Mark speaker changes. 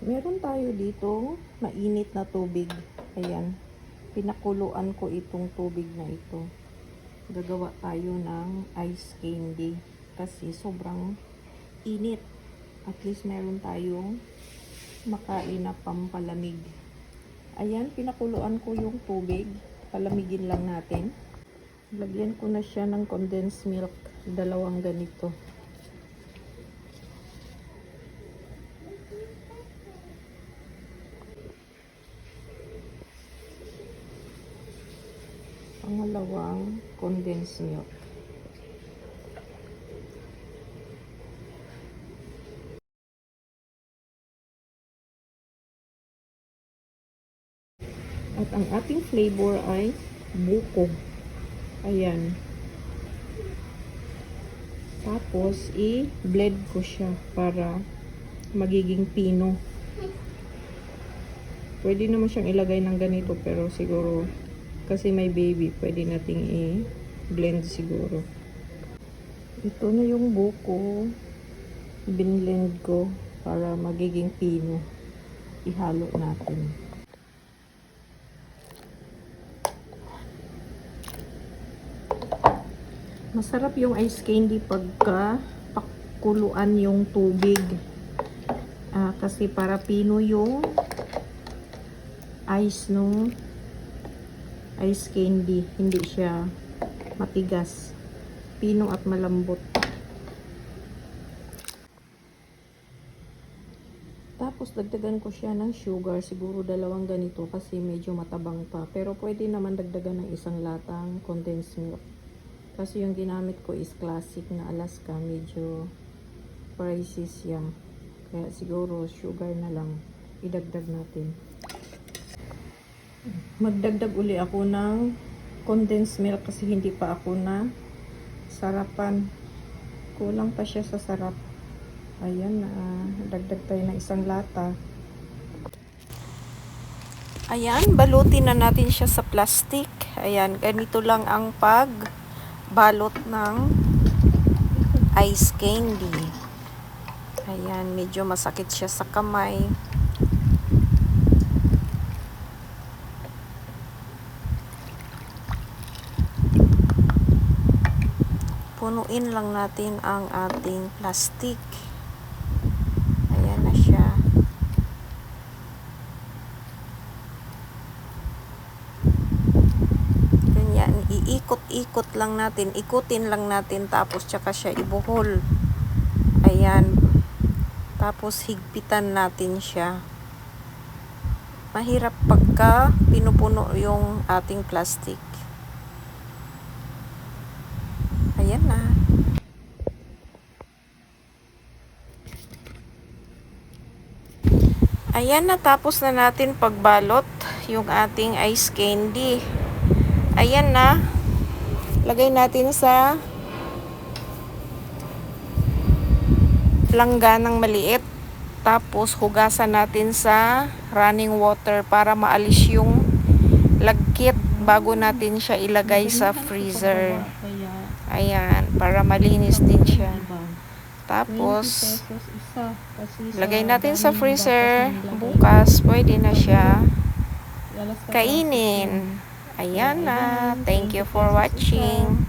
Speaker 1: Meron tayo dito mainit na tubig. Ayan. Pinakuluan ko itong tubig na ito. Gagawa tayo ng ice candy. Kasi sobrang init. At least meron tayong makain na pampalamig. Ayan, pinakuluan ko yung tubig. Palamigin lang natin. Lagyan ko na siya ng condensed milk. Dalawang ganito. Pangalawang condensed milk. At ang ating flavor ay buko. Ayan. Tapos, i-blend ko siya para magiging pino. Pwede naman siyang ilagay ng ganito, pero siguro, kasi may baby, pwede nating i-blend siguro. Ito na yung buko. Binblend ko para magiging pino. Ihalo natin. Masarap yung ice candy pagka pakuluan yung tubig. Kasi para pino yung ice nung ice candy. Hindi siya matigas. Pino at malambot. Tapos dagdagan ko siya ng sugar. Siguro dalawang ganito kasi medyo matabang pa. Pero pwede naman dagdagan ng isang latang condensed milk. Kasi yung ginamit ko is classic na Alaska. Medyo pricey siya. Kaya siguro sugar na lang. Idagdag natin. Magdagdag uli ako ng condensed milk kasi hindi pa ako na sarapan. Kulang pa siya sa sarap. Ayan, dagdag tayo ng isang lata. Ayan, balutin na natin siya sa plastic. Ayan, ganito lang ang balot ng ice candy. Ayan, medyo masakit siya sa kamay. Punuin lang natin ang ating plastic. Ayan na siya. Iikot-ikot lang natin, ikutin lang natin, tapos tsaka siya ibuhol. Ayan. Tapos higpitan natin siya. Mahirap pagka pinupuno yung ating plastic. Ayan na. Ayan na, tapos na natin pagbalot yung ating ice candy. Ayan na. Lagay natin sa langganang maliit. Tapos hugasan natin sa running water para maalis yung lagkit bago natin siya ilagay sa freezer. Ayan, para malinis din siya. Tapos lagay natin sa freezer. Bukas pwede na siya kainin. Ayan na. Thank you for watching.